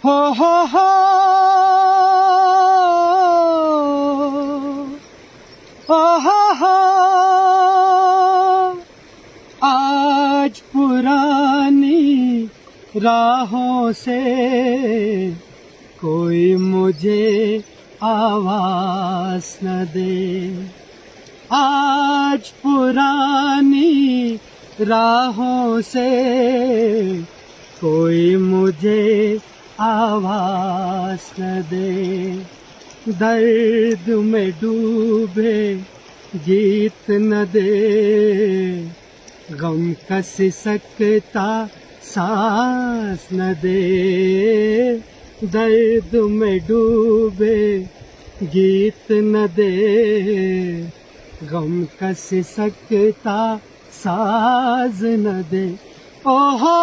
हो हो हो आज पुरानी राहों से कोई मुझे आवाज न दे। आज पुरानी राहों से कोई मुझे आवाज न दे। दर्द में डूबे गीत न दे, गम का सिसकता सांस न दे। दर्द में डूबे गीत न दे, गम का सिसकता साज न दे। ओ हो